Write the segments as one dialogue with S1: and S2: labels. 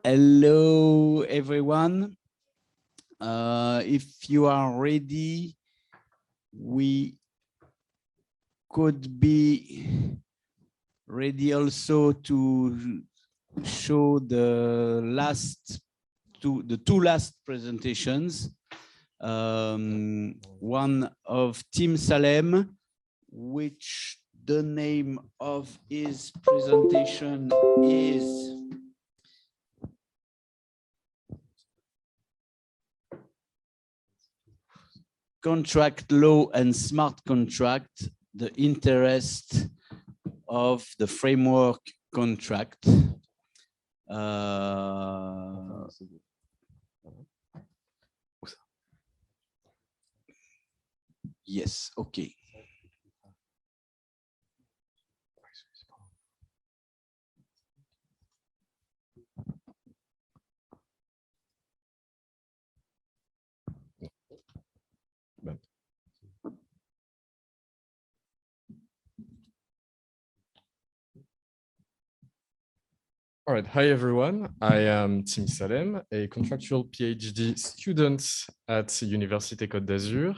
S1: Hello, everyone. If you are ready, we could be ready also to show the two last presentations. One of Team Salem, which the name of his presentation is Contract Law and Smart Contract, the interest of the framework contract. Yes, okay.
S2: All right, hi everyone. I am Tim Salem, a contractual PhD student at Université Côte d'Azur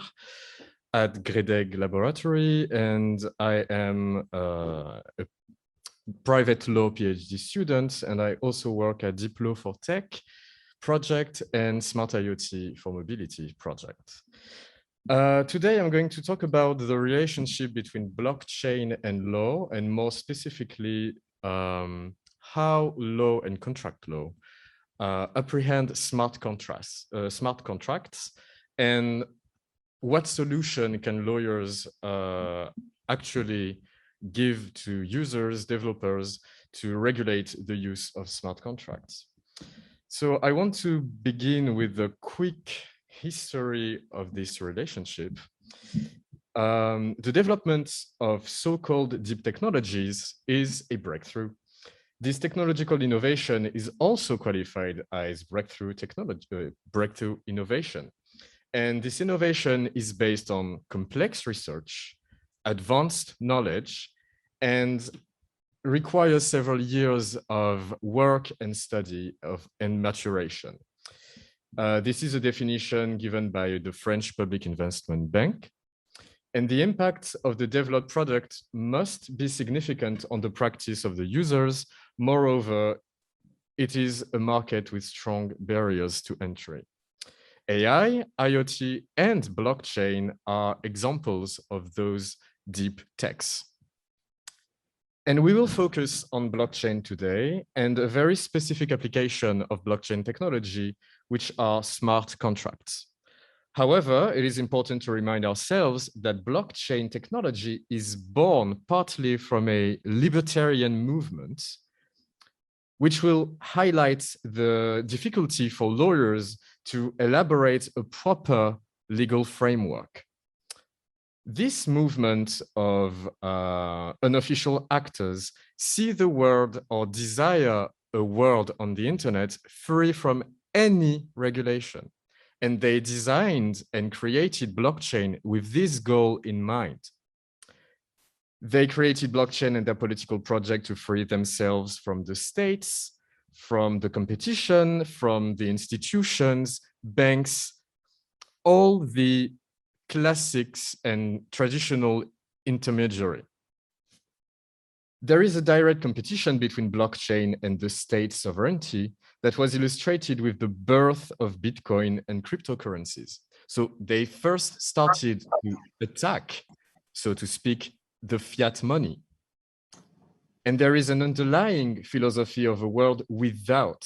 S2: at Gredeg Laboratory, and I am a private law PhD student, and I also work at Deep Law for Tech project and Smart IoT for Mobility project. Today, I'm going to talk about the relationship between blockchain and law, and more specifically, how law and contract law apprehend smart contracts, and what solution can lawyers actually give to users, developers, to regulate the use of smart contracts. So I want to begin with a quick history of this relationship. The development of so-called deep technologies is a breakthrough. This technological innovation is also qualified as breakthrough innovation. And this innovation is based on complex research, advanced knowledge, and requires several years of work and study and maturation. This is a definition given by the French Public Investment Bank. And the impact of the developed product must be significant on the practice of the users. Moreover, it is a market with strong barriers to entry. AI, IoT, and blockchain are examples of those deep techs. And we will focus on blockchain today and a very specific application of blockchain technology, which are smart contracts. However, it is important to remind ourselves that blockchain technology is born partly from a libertarian movement, which will highlight the difficulty for lawyers to elaborate a proper legal framework. This movement of unofficial actors see the world or desire a world on the internet free from any regulation. And they designed and created blockchain with this goal in mind. They created blockchain and their political project to free themselves from the states, from the competition, from the institutions, banks, all the classics and traditional intermediary. There is a direct competition between blockchain and the state sovereignty that was illustrated with the birth of Bitcoin and cryptocurrencies. So they first started to attack, so to speak, the fiat money. And there is an underlying philosophy of a world without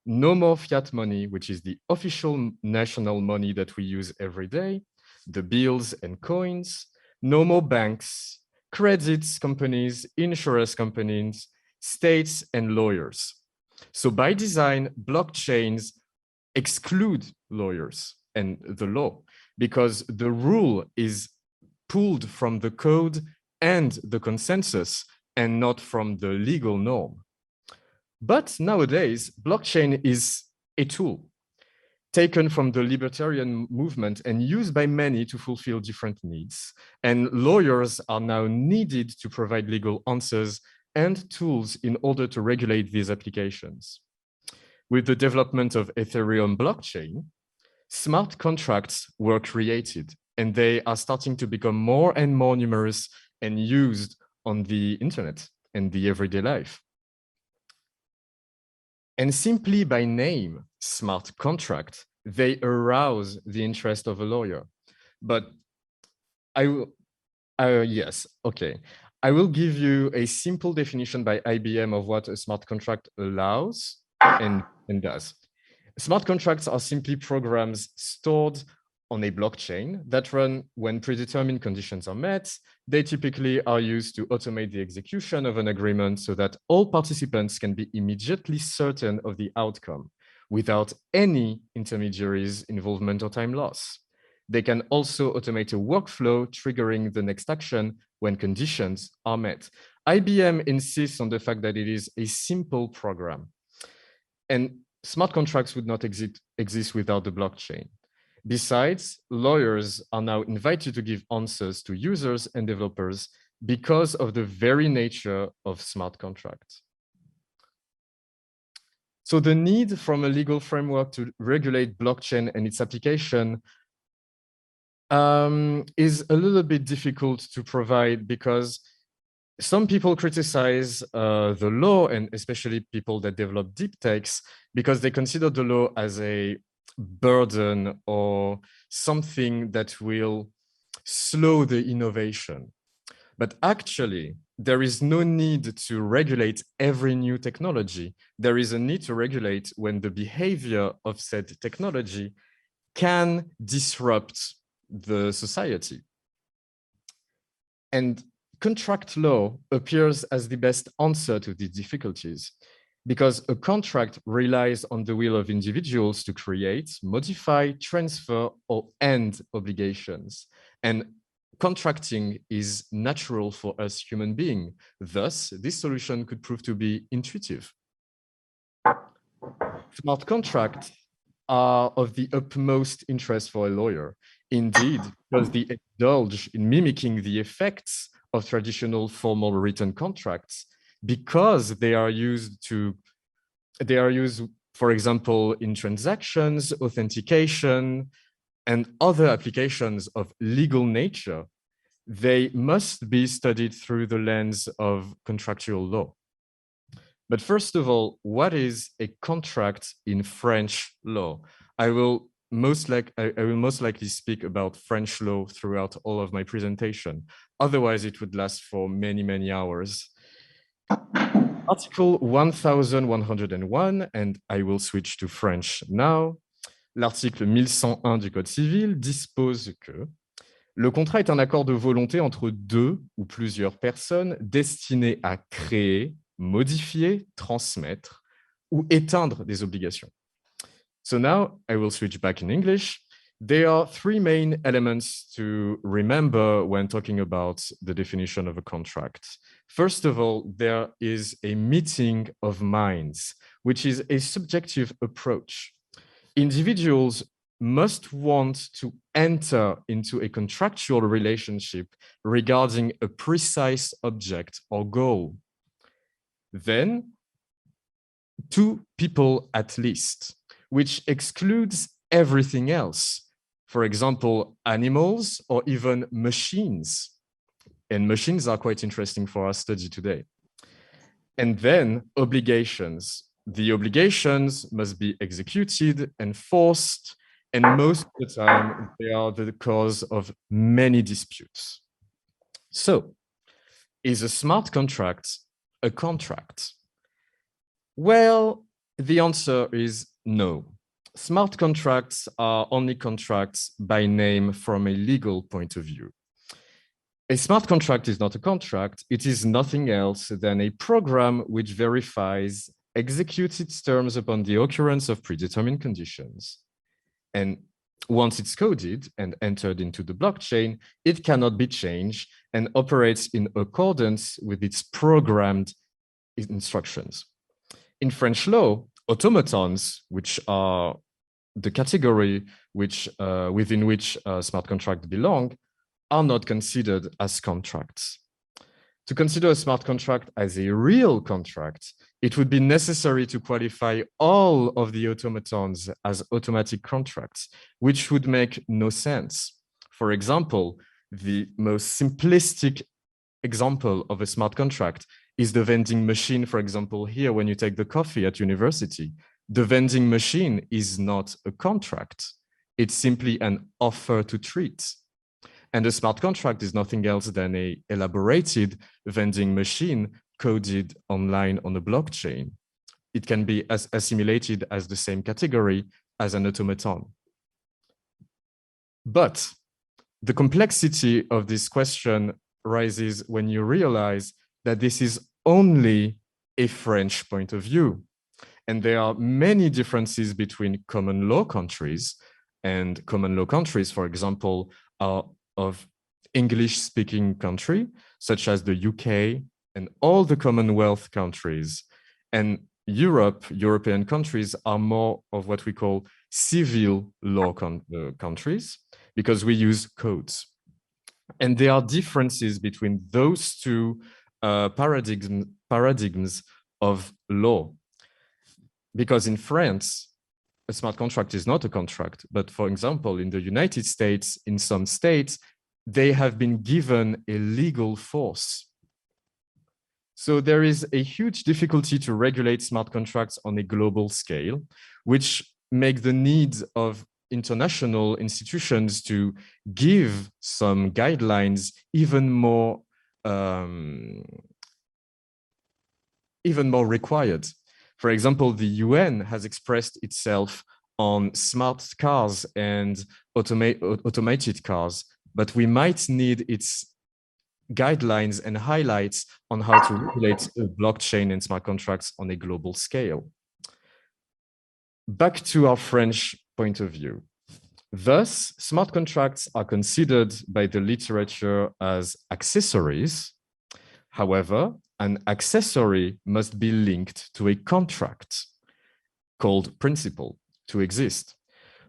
S2: no more fiat money, which is the official national money that we use every day, the bills and coins, no more banks, credits companies, insurance companies, states, and lawyers. So by design, blockchains exclude lawyers and the law because the rule is pulled from the code and the consensus and not from the legal norm. But nowadays, blockchain is a tool taken from the libertarian movement and used by many to fulfill different needs. And lawyers are now needed to provide legal answers and tools in order to regulate these applications. with the development of Ethereum blockchain, smart contracts were created, and they are starting to become more and more numerous and used on the internet and the everyday life. And simply by name, smart contract, they arouse the interest of a lawyer. But yes, okay. I will give you a simple definition by IBM of what a smart contract allows and does. Smart contracts are simply programs stored on a blockchain that run when predetermined conditions are met. They typically are used to automate the execution of an agreement so that all participants can be immediately certain of the outcome without any intermediaries' involvement or time loss. They can also automate a workflow triggering the next action when conditions are met. IBM insists on the fact that it is a simple program. And smart contracts would not exist without the blockchain. Besides, lawyers are now invited to give answers to users and developers because of the very nature of smart contracts. So the need from a legal framework to regulate blockchain and its application is a little bit difficult to provide because some people criticize the law, and especially people that develop deep techs, because they consider the law as a burden or something that will slow the innovation. But actually, there is no need to regulate every new technology. There is a need to regulate when the behavior of said technology can disrupt the society. And contract law appears as the best answer to these difficulties because a contract relies on the will of individuals to create, modify, transfer, or end obligations. And contracting is natural for us human beings. Thus, this solution could prove to be intuitive. Smart contracts are of the utmost interest for a lawyer. Indeed, because they indulge in mimicking the effects of traditional formal written contracts, because they are used, for example, in transactions, authentication, and other applications of legal nature. They must be studied through the lens of contractual law. But first of all, what is a contract in French law? I will most likely speak about French law throughout all of my presentation. Otherwise, it would last for many, many hours. Article 1101, and I will switch to French now. L'article 1101 du Code civil dispose que le contrat est un accord de volonté entre deux ou plusieurs personnes destiné à créer, modifier, transmettre ou éteindre des obligations. So now I will switch back in English. There are three main elements to remember when talking about the definition of a contract. First of all, there is a meeting of minds, which is a subjective approach. Individuals must want to enter into a contractual relationship regarding a precise object or goal. Then, two people at least, which excludes everything else. For example, animals or even machines. And machines are quite interesting for our study today. And then obligations. The obligations must be executed, enforced, and most of the time they are the cause of many disputes. So, is a smart contract a contract? Well, the answer is no. Smart contracts are only contracts by name from a legal point of view. A smart contract is not a contract. It is nothing else than a program which verifies, executes its terms upon the occurrence of predetermined conditions. And once it's coded and entered into the blockchain, it cannot be changed and operates in accordance with its programmed instructions. In French law, automatons, which are the category within which smart contracts belong, are not considered as contracts. To consider a smart contract as a real contract, it would be necessary to qualify all of the automatons as automatic contracts, which would make no sense. For example, the most simplistic example of a smart contract is the vending machine, for example, here when you take the coffee at university. The vending machine is not a contract. It's simply an offer to treat. And a smart contract is nothing else than an elaborated vending machine coded online on a blockchain. It can be assimilated as the same category as an automaton. But the complexity of this question rises when you realize that this is only a French point of view. And there are many differences between common law countries, and common law countries, for example, are of English-speaking country, such as the UK and all the Commonwealth countries. And European countries are more of what we call civil law countries, because we use codes. And there are differences between those two paradigms of law. Because in France, a smart contract is not a contract. But for example, in the United States, in some states, they have been given a legal force. So there is a huge difficulty to regulate smart contracts on a global scale, which make the needs of international institutions to give some guidelines even more required. For example, the UN has expressed itself on smart cars and automated cars, but we might need its guidelines and highlights on how to regulate blockchain and smart contracts on a global scale. Back to our French point of view. Thus, smart contracts are considered by the literature as accessories. However, an accessory must be linked to a contract called principle to exist.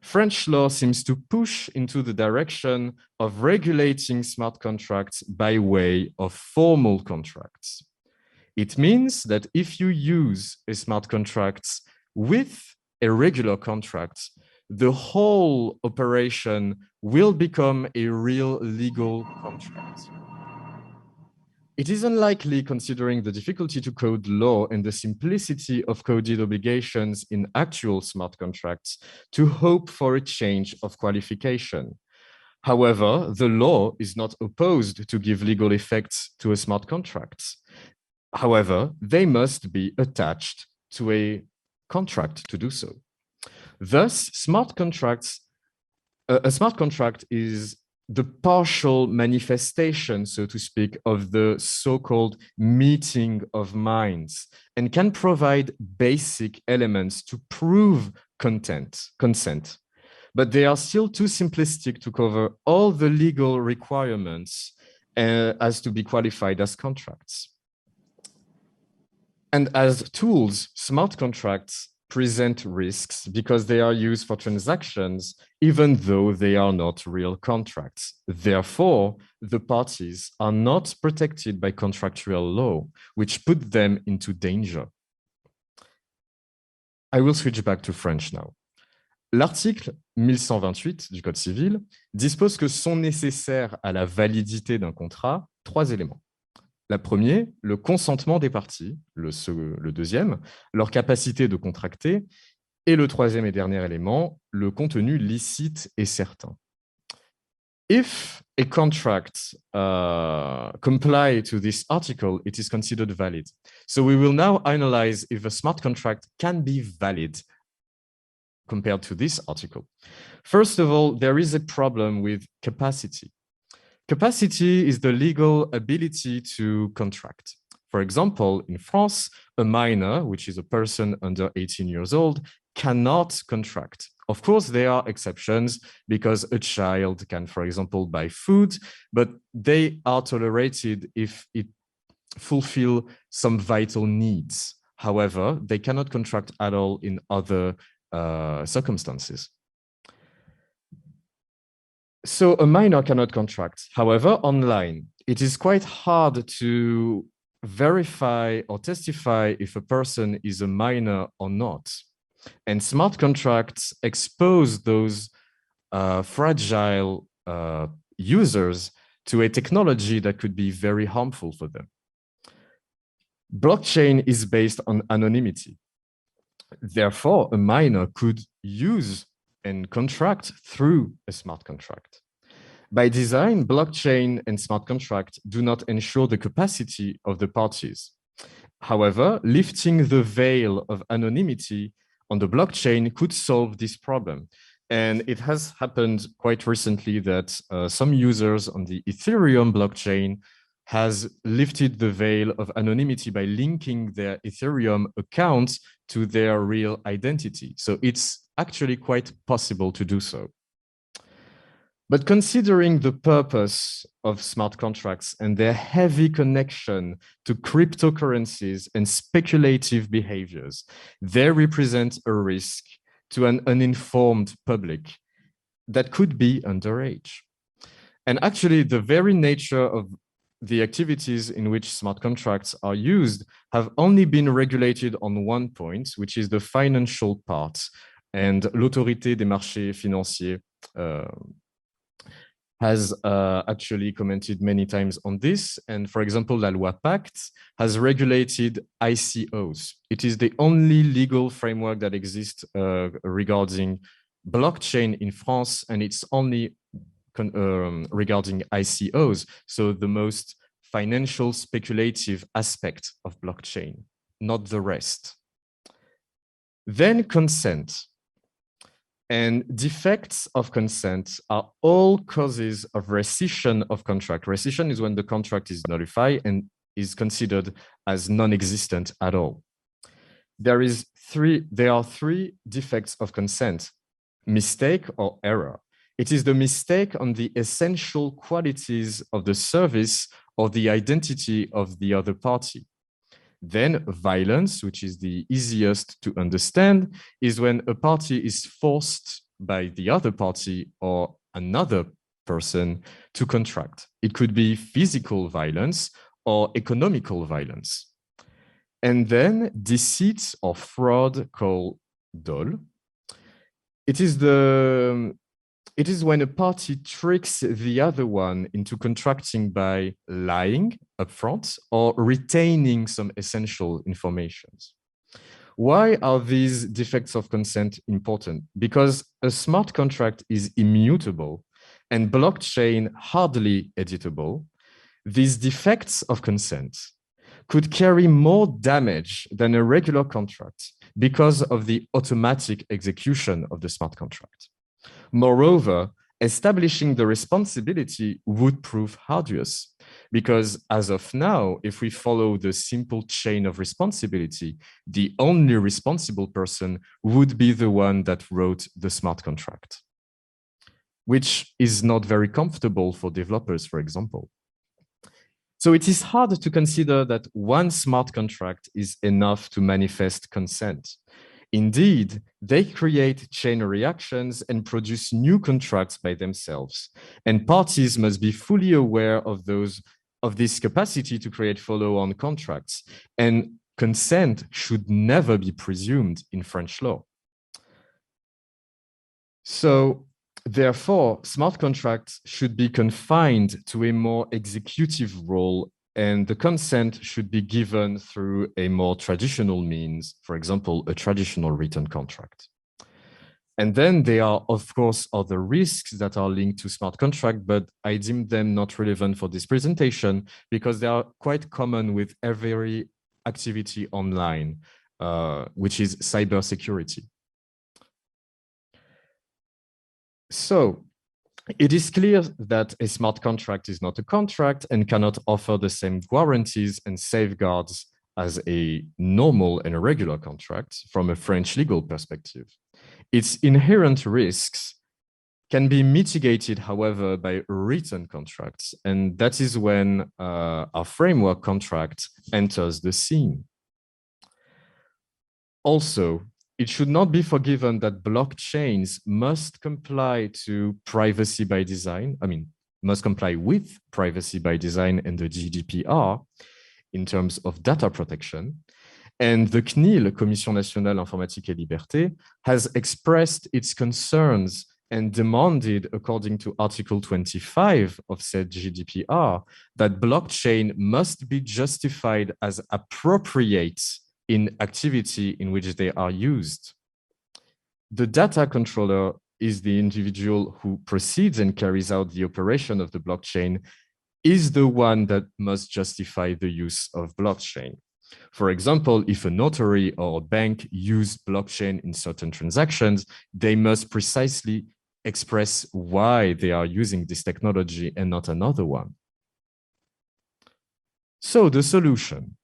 S2: French law seems to push into the direction of regulating smart contracts by way of formal contracts. It means that if you use a smart contract with a regular contract, the whole operation will become a real legal contract. It is unlikely, considering the difficulty to code law and the simplicity of coded obligations in actual smart contracts, to hope for a change of qualification. However, the law is not opposed to give legal effects to a smart contract. However, they must be attached to a contract to do so. Thus, a smart contract is the partial manifestation, so to speak, of the so-called meeting of minds, and can provide basic elements to prove consent. But they are still too simplistic to cover all the legal requirements as to be qualified as contracts. And as tools, smart contracts present risks because they are used for transactions, even though they are not real contracts. Therefore, the parties are not protected by contractual law, which put them into danger. I will switch back to French now. L'article 1128 du Code civil dispose que sont nécessaires à la validité d'un contrat 3 éléments. La première, le consentement des parties. Le deuxième, leur capacité de contracter. Et le troisième et dernier élément, le contenu licite et certain. If a contract comply to this article, it is considered valid. So we will now analyze if a smart contract can be valid compared to this article. First of all, there is a problem with capacity. Capacity is the legal ability to contract. For example, in France, a minor, which is a person under 18 years old, cannot contract. Of course, there are exceptions because a child can, for example, buy food, but they are tolerated if it fulfills some vital needs. However, they cannot contract at all in other circumstances. So a minor cannot contract. However, online, it is quite hard to verify or testify if a person is a minor or not. And smart contracts expose those fragile users to a technology that could be very harmful for them. Blockchain is based on anonymity. Therefore, a minor could use and contract through a smart contract. By design, blockchain and smart contract do not ensure the capacity of the parties. However, lifting the veil of anonymity on the blockchain could solve this problem. And it has happened quite recently that some users on the Ethereum blockchain has lifted the veil of anonymity by linking their Ethereum accounts to their real identity. So it's actually quite possible to do so. But considering the purpose of smart contracts and their heavy connection to cryptocurrencies and speculative behaviors, they represent a risk to an uninformed public that could be underage. And actually, the very nature of the activities in which smart contracts are used have only been regulated on one point, which is the financial part. And l'Autorité des marchés financiers has actually commented many times on this. And for example, La Loi Pacte has regulated ICOs. It is the only legal framework that exists regarding blockchain in France, and it's only regarding ICOs, so the most financial speculative aspect of blockchain, not the rest. Then consent. And defects of consent are all causes of rescission of contract. Rescission is when the contract is nullified and is considered as non-existent at all. There are three defects of consent: mistake or error. It is the mistake on the essential qualities of the service or the identity of the other party. Then violence, which is the easiest to understand, is when a party is forced by the other party or another person to contract. It could be physical violence or economical violence. And then deceit or fraud, called dol. It is when a party tricks the other one into contracting by lying upfront or retaining some essential information. Why are these defects of consent important? Because a smart contract is immutable and blockchain hardly editable. These defects of consent could carry more damage than a regular contract because of the automatic execution of the smart contract. Moreover, establishing the responsibility would prove arduous because as of now, if we follow the simple chain of responsibility, the only responsible person would be the one that wrote the smart contract, which is not very comfortable for developers, for example. So it is hard to consider that one smart contract is enough to manifest consent. Indeed, they create chain reactions and produce new contracts by themselves. And parties must be fully aware of this capacity to create follow-on contracts. And consent should never be presumed in French law. So therefore, smart contracts should be confined to a more executive role, and the consent should be given through a more traditional means, for example, a traditional written contract. And then there are, of course, other risks that are linked to smart contract, but I deem them not relevant for this presentation because they are quite common with every activity online, which is cybersecurity. So it is clear that a smart contract is not a contract and cannot offer the same guarantees and safeguards as a normal and a regular contract from a French legal perspective. Its inherent risks can be mitigated, however, by written contracts, and that is when our framework contract enters the scene. Also, it should not be forgiven that blockchains must comply to privacy by design. Must comply with privacy by design and the GDPR in terms of data protection. And the CNIL, Commission Nationale Informatique et Liberté, has expressed its concerns and demanded, according to Article 25 of said GDPR, that blockchain must be justified as appropriate in activity in which they are used. The data controller is the individual who proceeds and carries out the operation of the blockchain, is the one that must justify the use of blockchain. For example, if a notary or a bank use blockchain in certain transactions, they must precisely express why they are using this technology and not another one. So the solution,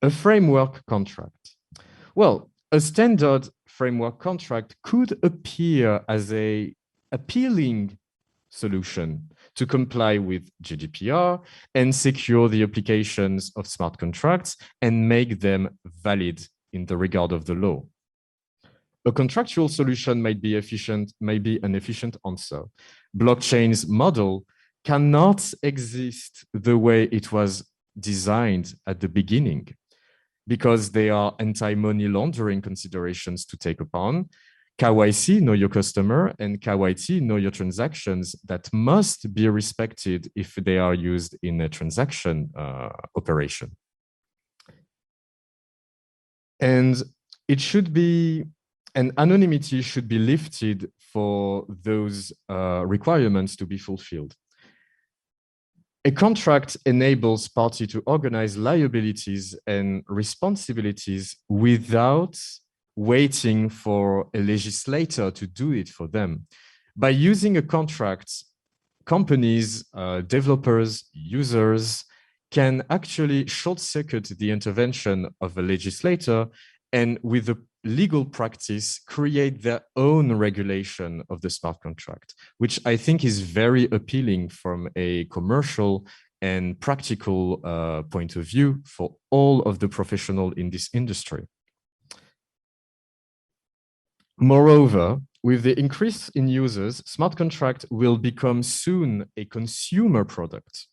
S2: a framework contract. Well, a standard framework contract could appear as an appealing solution to comply with GDPR and secure the applications of smart contracts and make them valid in the regard of the law. A contractual solution might be an efficient answer. Blockchain's model cannot exist the way it was designed at the beginning because there are anti-money laundering considerations to take upon, KYC, know your customer, and KYT, know your transactions, that must be respected if they are used in a transaction operation. And it should be, and anonymity should be lifted for those requirements to be fulfilled. A contract enables parties to organize liabilities and responsibilities without waiting for a legislator to do it for them. By using a contract, companies, developers, users can actually short-circuit the intervention of a legislator and with the legal practice create their own regulation of the smart contract, which I think is very appealing from a commercial and practical point of view for all of the professionals in this industry. Moreover, with the increase in users, smart contract will become soon a consumer product,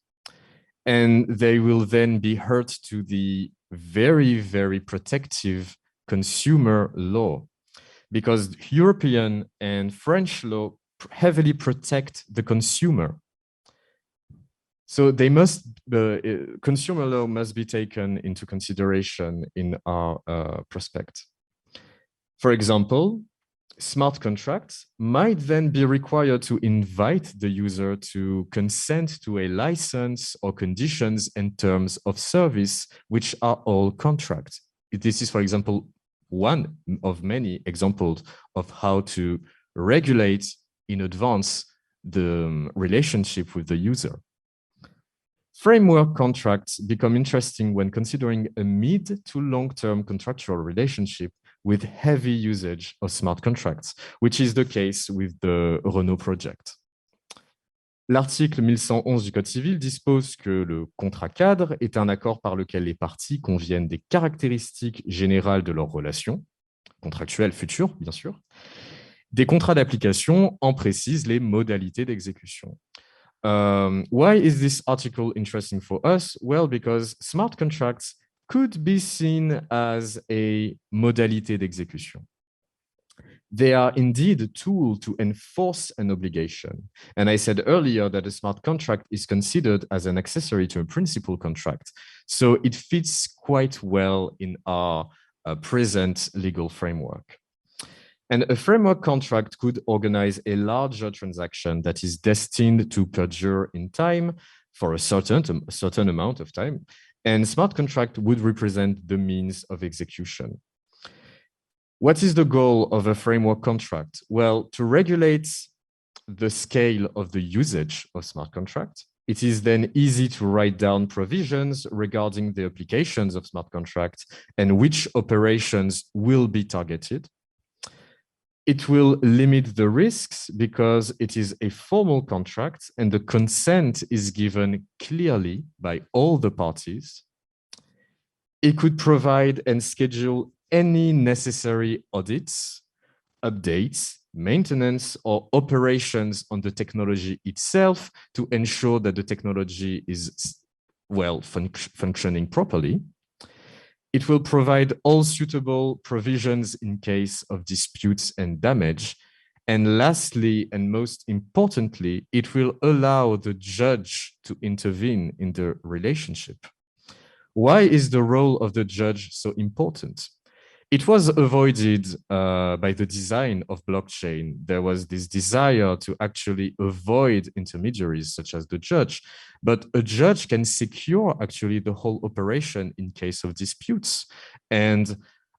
S2: and they will then be held to the very, very protective consumer law, because European and French law heavily protect the consumer. So they must, consumer law must be taken into consideration in our prospect. For example, smart contracts might then be required to invite the user to consent to a license or conditions and terms of service, which are all contracts. This is, for example, one of many examples of how to regulate in advance the relationship with the user. Framework contracts become interesting when considering a mid to long-term contractual relationship with heavy usage of smart contracts, which is the case with the Renault project. L'article 1111 du Code civil dispose que le contrat cadre est un accord par lequel les parties conviennent des caractéristiques générales de leurs relations, contractuelles futures, bien sûr. Des contrats d'application en précisent les modalités d'exécution. Why is this article interesting for us? Well, because smart contracts could be seen as a modalité d'exécution. They are indeed a tool to enforce an obligation. And I said earlier that a smart contract is considered as an accessory to a principal contract. So it fits quite well in our present legal framework. And a framework contract could organize a larger transaction that is destined to perdure in time for a certain amount of time. And smart contract would represent the means of execution. What is the goal of a framework contract? Well, to regulate the scale of the usage of smart contract. It is then easy to write down provisions regarding the applications of smart contracts and which operations will be targeted. It will limit the risks because it is a formal contract and the consent is given clearly by all the parties. It could provide and schedule any necessary audits, updates, maintenance, or operations on the technology itself to ensure that the technology is well, functioning properly. It will provide all suitable provisions in case of disputes and damage. And lastly, and most importantly, it will allow the judge to intervene in the relationship. Why is the role of the judge so important? It was avoided by the design of blockchain. There was this desire to actually avoid intermediaries such as the judge, but a judge can secure actually the whole operation in case of disputes and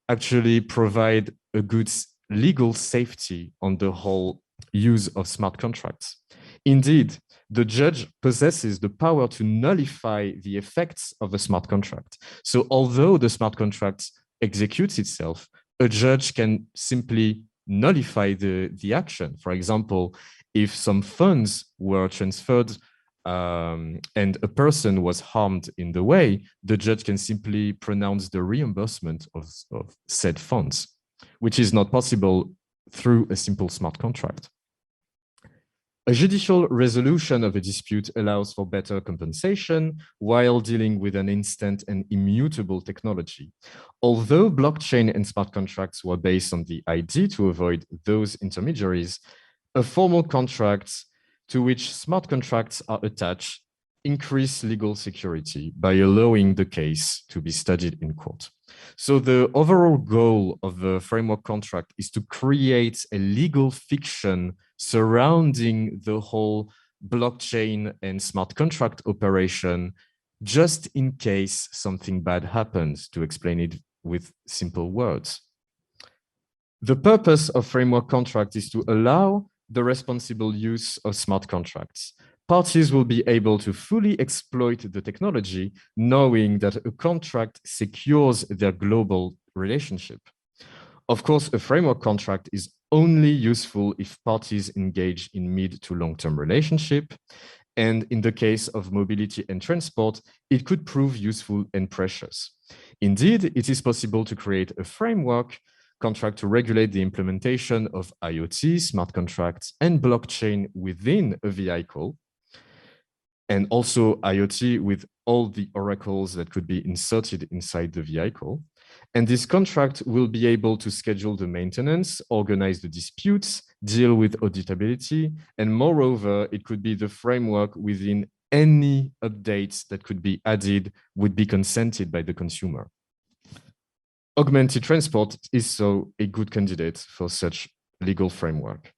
S2: actually provide a good legal safety on the whole use of smart contracts. Indeed, the judge possesses the power to nullify the effects of a smart contract. So although the smart contract executes itself, a judge can simply nullify the action. For example, if some funds were transferred and a person was harmed in the way, the judge can simply pronounce the reimbursement of said funds, which is not possible through a simple smart contract. A judicial resolution of a dispute allows for better compensation while dealing with an instant and immutable technology. Although blockchain and smart contracts were based on the idea to avoid those intermediaries, a formal contract to which smart contracts are attached increase legal security by allowing the case to be studied in court. So the overall goal of the framework contract is to create a legal fiction surrounding the whole blockchain and smart contract operation, just in case something bad happens, to explain it with simple words. The purpose of framework contract is to allow the responsible use of smart contracts. Parties will be able to fully exploit the technology, knowing that a contract secures their global relationship. Of course, a framework contract is only useful if parties engage in mid to long-term relationship. And in the case of mobility and transport, it could prove useful and precious. Indeed, it is possible to create a framework contract to regulate the implementation of IoT, smart contracts, and blockchain within a vehicle, and also IoT with all the oracles that could be inserted inside the vehicle. And this contract will be able to schedule the maintenance, organize the disputes, deal with auditability, and moreover, it could be the framework within any updates that could be added would be consented by the consumer. Augmented transport is so a good candidate for such legal framework.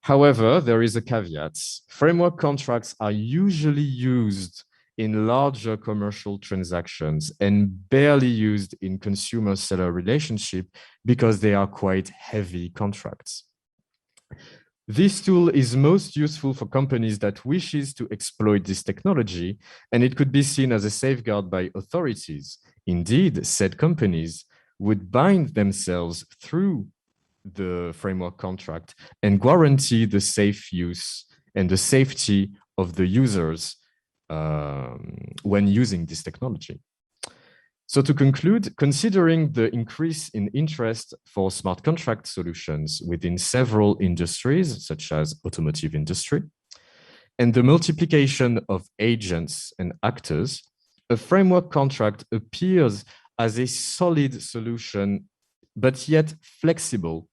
S2: However, there is a caveat. Framework contracts are usually used in larger commercial transactions and barely used in consumer-seller relationship because they are quite heavy contracts. This tool is most useful for companies that wishes to exploit this technology, and it could be seen as a safeguard by authorities. Indeed, said companies would bind themselves through the framework contract and guarantee the safe use and the safety of the users when using this technology. So to conclude, considering the increase in interest for smart contract solutions within several industries, such as automotive industry, and the multiplication of agents and actors, a framework contract appears as a solid solution, but yet flexible,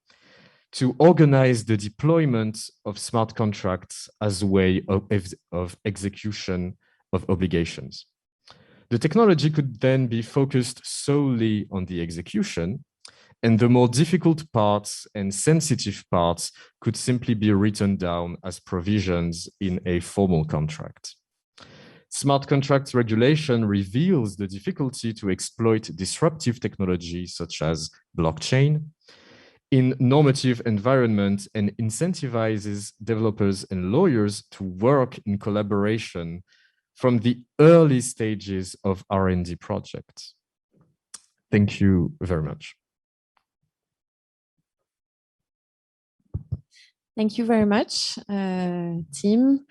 S2: to organize the deployment of smart contracts as a way of execution of obligations. The technology could then be focused solely on the execution, and the more difficult parts and sensitive parts could simply be written down as provisions in a formal contract. Smart contracts regulation reveals the difficulty to exploit disruptive technology such as blockchain in normative environment and incentivizes developers and lawyers to work in collaboration from the early stages of R&D projects. Thank you very much.
S3: Thank you very much, Tim.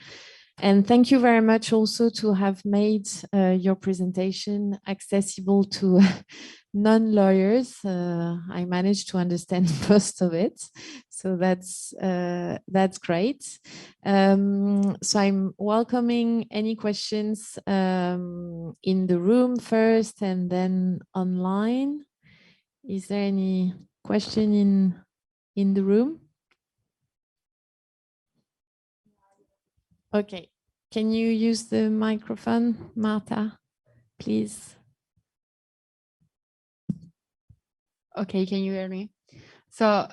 S3: And thank you very much also to have made your presentation accessible to non-lawyers. I managed to understand most of it, so that's great. So I'm welcoming any questions in the room first and then online. Is there any question in the room? Okay, can you use the microphone, Marta, please?
S4: Okay, can you hear me? So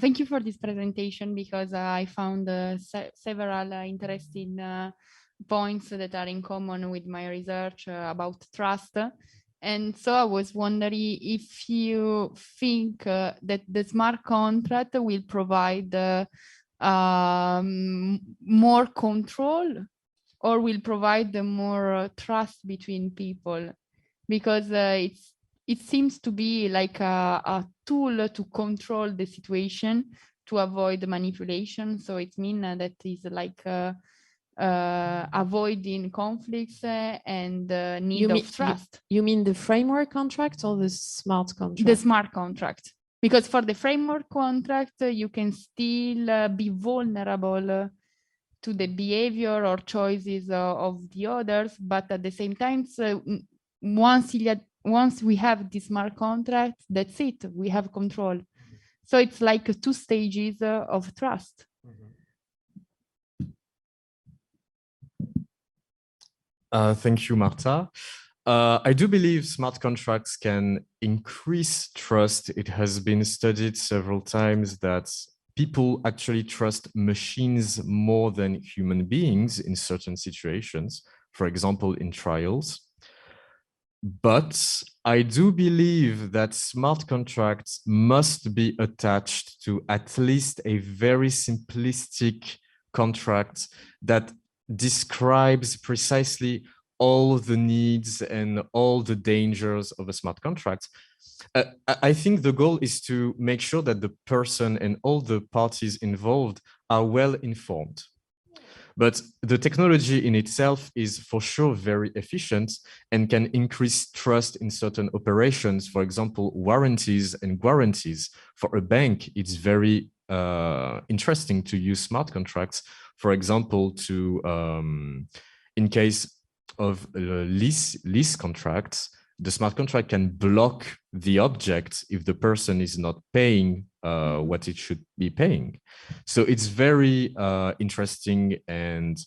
S4: thank you for this presentation because I found several interesting points that are in common with my research about trust. And so I was wondering if you think that the smart contract will provide more control or will provide more trust between people, because it seems to be like a tool to control the situation, to avoid manipulation. So it means that is like avoiding conflicts and need of trust.
S3: You mean the framework contract or the smart contract?
S4: The smart contract. Because for the framework contract, you can still be vulnerable to the behavior or choices of the others, but at the same time, so once we have this smart contract, that's it, we have control. So it's like two stages of trust.
S2: Thank you, Marta. I do believe smart contracts can increase trust. It has been studied several times that people actually trust machines more than human beings in certain situations, for example, in trials. But I do believe that smart contracts must be attached to at least a very simplistic contract that describes precisely all the needs and all the dangers of a smart contract. I think the goal is to make sure that the person and all the parties involved are well informed. But the technology in itself is for sure very efficient and can increase trust in certain operations. For example, warranties and guarantees. For a bank, it's very interesting to use smart contracts, for example, to in case of lease contracts, the smart contract can block the object if the person is not paying what it should be paying. So it's very interesting and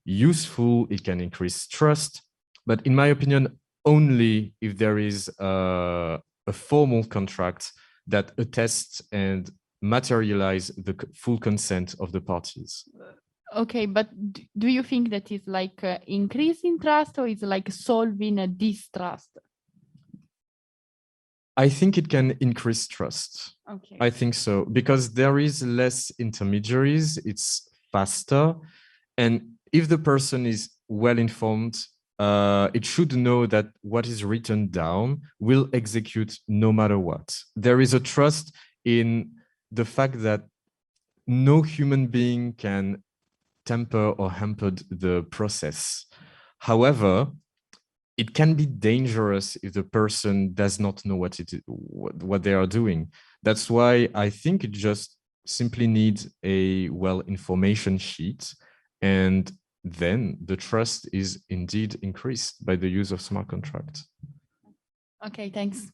S2: useful. It can increase trust, but in my opinion, only if there is a formal contract that attests and materialize the full consent of the parties.
S4: Okay, but do you think that is like increasing trust or is like solving a distrust?
S2: I think it can increase trust.
S4: Okay.
S2: I think so, because there is less intermediaries, it's faster. And if the person is well informed, it should know that what is written down will execute no matter what. There is a trust in the fact that no human being can temper or hamper the process. However, it can be dangerous if the person does not know what they are doing. That's why I think it just simply needs a information sheet, and then the trust is indeed increased by the use of smart contracts.
S4: Okay, thanks.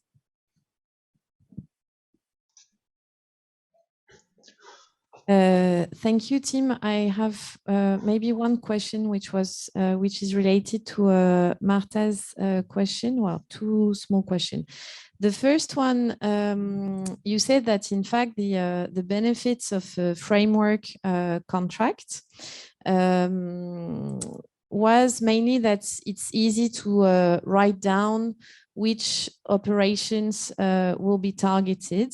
S3: Thank you, Tim. I have maybe one question which is related to Marta's question. Well, two small questions. The first one, you said that in fact the benefits of a framework contract was mainly that it's easy to write down which operations will be targeted.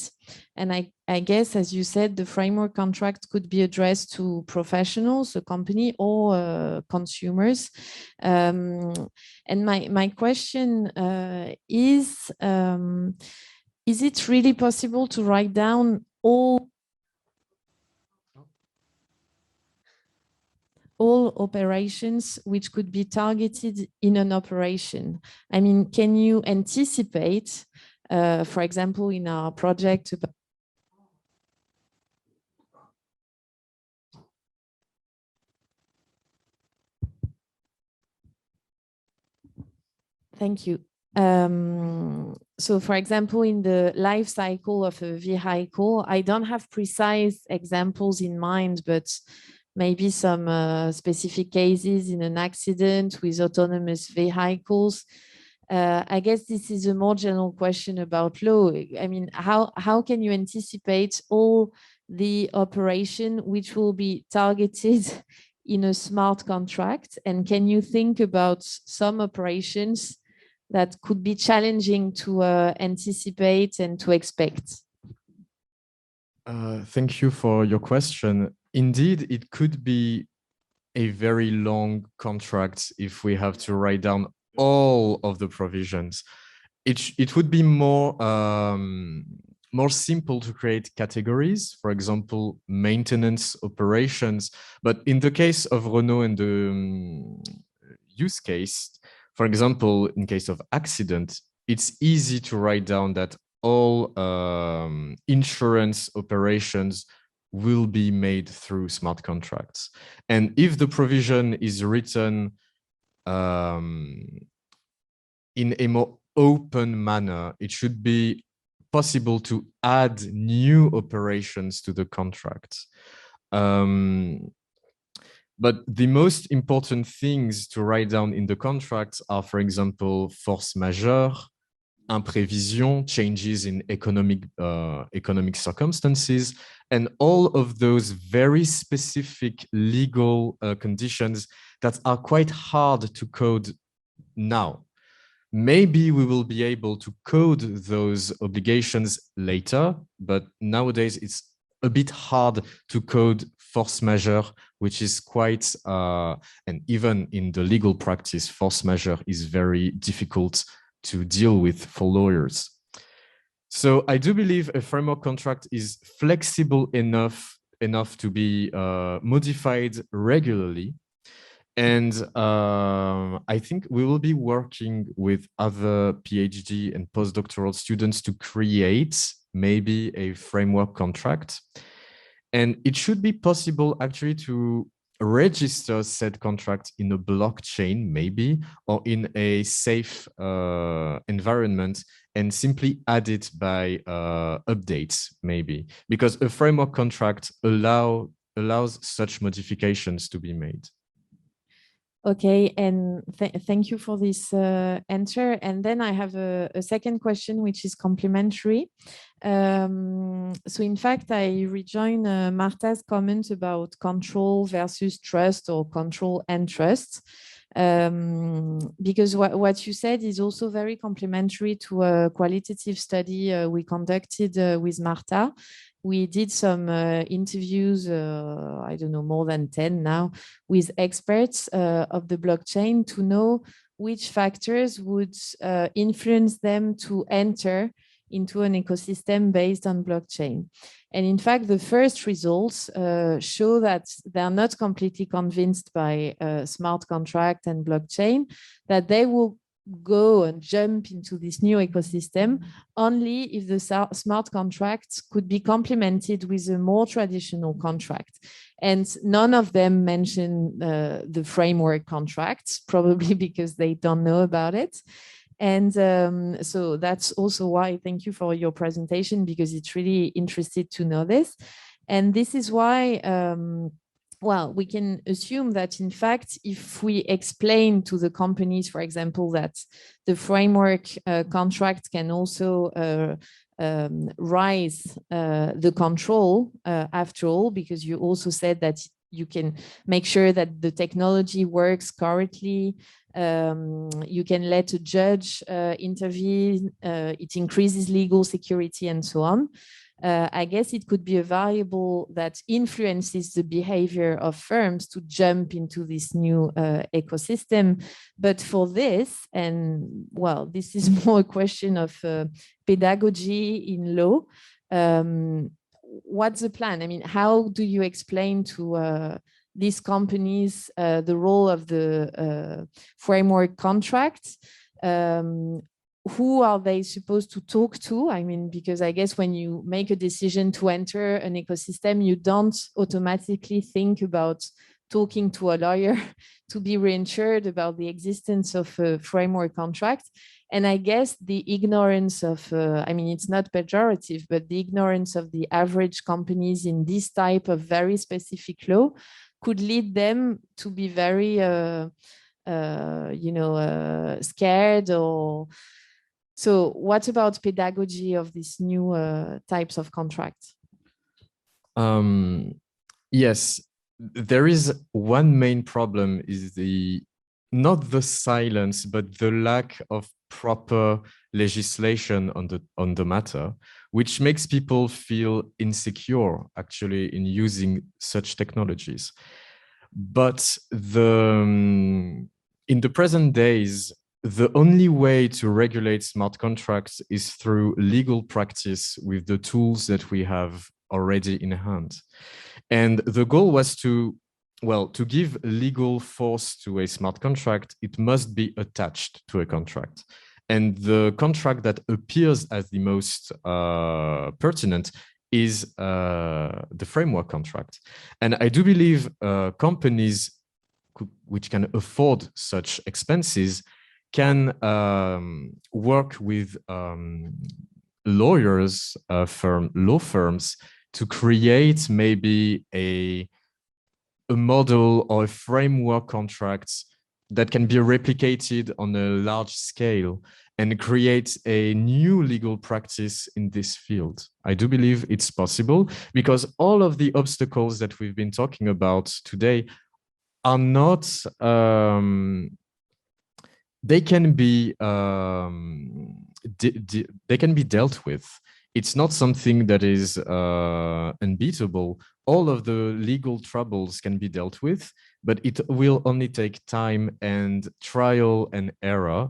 S3: And I guess, as you said, the framework contract could be addressed to professionals, a company, or consumers. And my question is it really possible to write down all all operations which could be targeted in an operation? I mean, can you anticipate, for example, in our project about Thank you. So for example, in the life cycle of a vehicle, I don't have precise examples in mind, but maybe some specific cases in an accident with autonomous vehicles. I guess this is a more general question about law. I mean, how can you anticipate all the operation which will be targeted in a smart contract? And can you think about some operations that could be challenging to anticipate and to expect?
S2: Thank you for your question. Indeed, it could be a very long contract if we have to write down all of the provisions. It would be more simple to create categories, for example, maintenance operations. But in the case of Renault and the use case, for example, in case of accident, it's easy to write down that all insurance operations will be made through smart contracts. And if the provision is written in a more open manner, it should be possible to add new operations to the contract. But the most important things to write down in the contract are, for example, force majeure, imprévision, changes in economic circumstances, and all of those very specific legal conditions that are quite hard to code now. Maybe we will be able to code those obligations later, but nowadays it's a bit hard to code force majeure, which is quite, and even in the legal practice, force majeure is very difficult to deal with for lawyers. So I do believe a framework contract is flexible enough to be modified regularly. And I think we will be working with other PhD and postdoctoral students to create maybe a framework contract. And it should be possible actually to register said contract in a blockchain, maybe, or in a safe environment, and simply add it by updates, maybe, because a framework contract allows such modifications to be made.
S3: Okay, and thank you for this answer. And then I have a second question, which is complementary. So in fact, I rejoin Marta's comment about control versus trust, or control and trust, because what you said is also very complementary to a qualitative study we conducted with Marta. We did some interviews, I don't know, more than 10 now, with experts of the blockchain to know which factors would influence them to enter into an ecosystem based on blockchain. And in fact, the first results show that they're not completely convinced by smart contract and blockchain, that they will go and jump into this new ecosystem only if the smart contracts could be complemented with a more traditional contract. And none of them mention the framework contracts, probably because they don't know about it. And so that's also why, thank you for your presentation, because it's really interested to know this. And this is why, well, we can assume that, in fact, if we explain to the companies, for example, that the framework contract can also rise the control after all, because you also said that you can make sure that the technology works correctly. You can let a judge intervene. It increases legal security and so on. I guess it could be a variable that influences the behavior of firms to jump into this new ecosystem. But for this, and well, this is more a question of pedagogy in law. What's the plan? I mean, how do you explain to these companies, the role of the framework contracts. Who are they supposed to talk to? I mean, because I guess when you make a decision to enter an ecosystem, you don't automatically think about talking to a lawyer to be reinsured about the existence of a framework contract. And I guess the ignorance of, I mean, it's not pejorative, but the ignorance of the average companies in this type of very specific law could lead them to be very, scared. Or so what about pedagogy of these new types of contracts?
S2: Yes, there is one main problem, is not the silence, but the lack of proper legislation on the matter, which makes people feel insecure actually in using such technologies. But in the present days, the only way to regulate smart contracts is through legal practice with the tools that we have already in hand. And the goal was to give legal force to a smart contract, it must be attached to a contract. And the contract that appears as the most pertinent is the framework contract. And I do believe companies which can afford such expenses can work with lawyers, law firms, to create maybe a model or a framework contract that can be replicated on a large scale and create a new legal practice in this field. I do believe it's possible, because all of the obstacles that we've been talking about today are not, they can be dealt with. It's not something that is unbeatable. All of the legal troubles can be dealt with, but it will only take time and trial and error.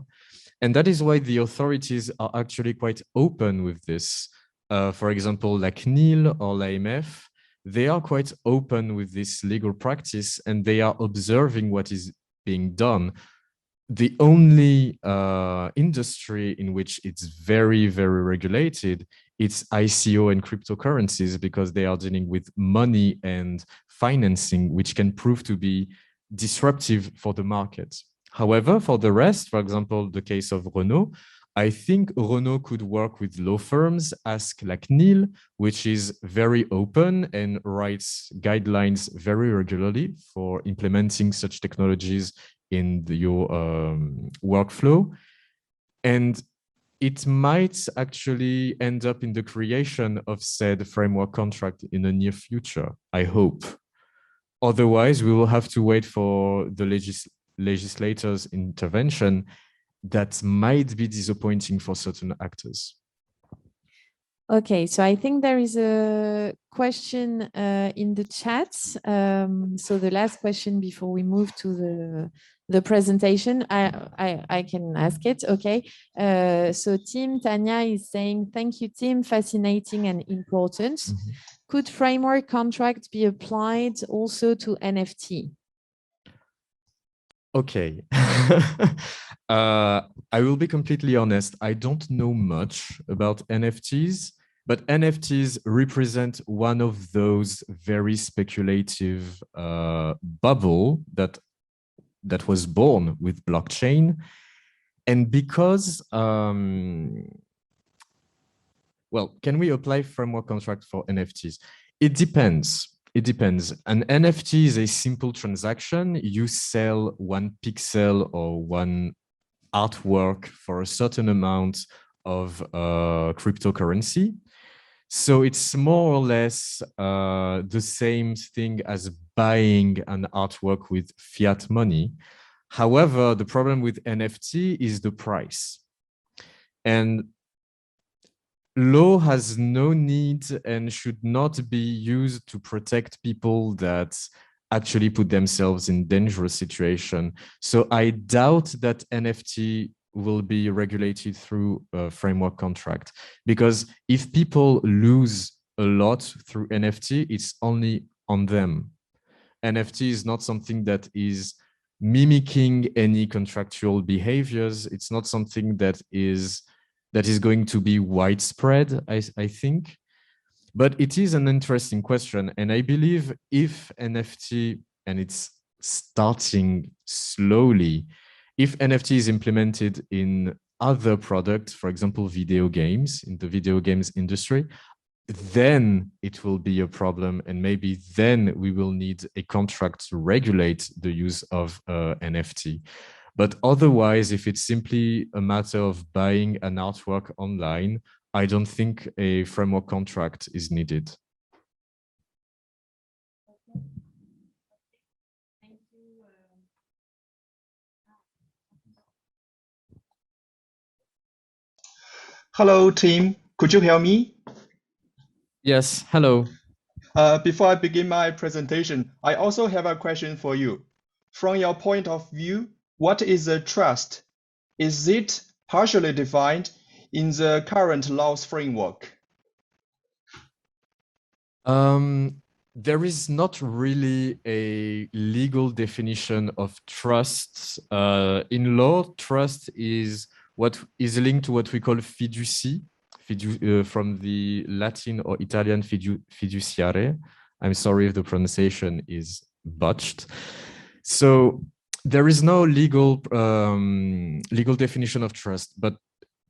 S2: And that is why the authorities are actually quite open with this. For example, like CNIL or l'AMF, they are quite open with this legal practice, and they are observing what is being done. The only industry in which it's very, very regulated, it's ICO and cryptocurrencies, because they are dealing with money and financing, which can prove to be disruptive for the market. However, for the rest, for example, the case of Renault, I think Renault could work with law firms, ask like CNIL, which is very open and writes guidelines very regularly for implementing such technologies in your workflow. And it might actually end up in the creation of said framework contract in the near future, I hope. Otherwise, we will have to wait for the legislators' intervention. That might be disappointing for certain actors.
S3: Okay, so I think there is a question in the chat. So the last question before we move to the presentation, I can ask it. Okay, so Tim Tanya is saying, thank you, Tim, fascinating and important. Mm-hmm. Could framework contracts be applied also to NFT?
S2: Okay. I will be completely honest. I don't know much about NFTs, but NFTs represent one of those very speculative bubble that was born with blockchain. And because, can we apply framework contract for NFTs? It depends. It depends. An NFT is a simple transaction. You sell one pixel or one artwork for a certain amount of cryptocurrency. So it's more or less the same thing as buying an artwork with fiat money. However, the problem with NFT is the price. And law has no need and should not be used to protect people that actually put themselves in dangerous situation. So I doubt that NFT will be regulated through a framework contract, because if people lose a lot through NFT, it's only on them. NFT is not something that is mimicking any contractual behaviors. It's not something that is going to be widespread, I think. But it is an interesting question. And I believe if NFT, and it's starting slowly, if NFT is implemented in other products, for example, video games, in the video games industry, then it will be a problem. And maybe then we will need a contract to regulate the use of NFT. But otherwise, if it's simply a matter of buying an artwork online, I don't think a framework contract is needed.
S5: Hello, team. Could you hear me?
S2: Yes, hello.
S5: Before I begin my presentation, I also have a question for you. From your point of view, what is a trust? Is it partially defined in the current laws framework?
S2: There is not really a legal definition of trust. In law, trust is what is linked to what we call fiducie, from the Latin or Italian fiduciare. I'm sorry if the pronunciation is botched. So there is no legal definition of trust, but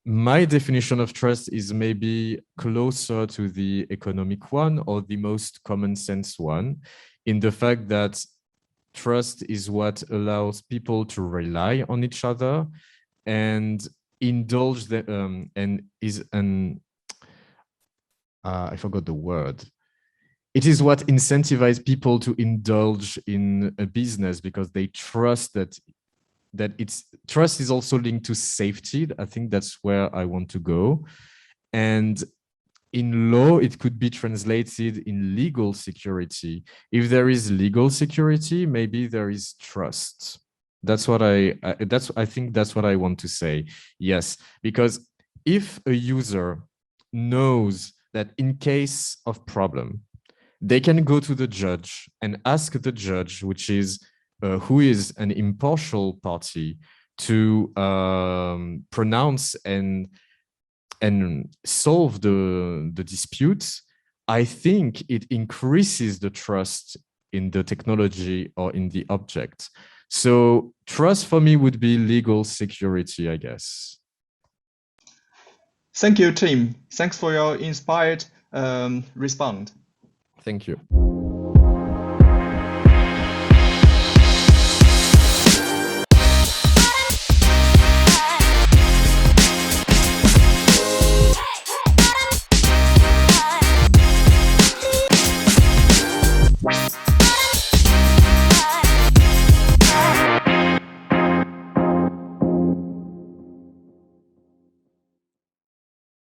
S2: my definition of trust is maybe closer to the economic one, or the most common sense one, in the fact that trust is what allows people to rely on each other and indulge the and is an I forgot the word. It is what incentivizes people to indulge in a business because they trust that trust is also linked to safety. I think that's where I want to go. And in law, it could be translated in legal security. If there is legal security, maybe there is trust. That's what I think that's what I want to say. Yes, because if a user knows that in case of problem, they can go to the judge and ask the judge, which is who is an impartial party, to pronounce and solve the disputes, I think it increases the trust in the technology or in the object. So trust for me would be legal security, I guess.
S5: Thank you, Tim. Thanks for your inspired response.
S2: Thank you.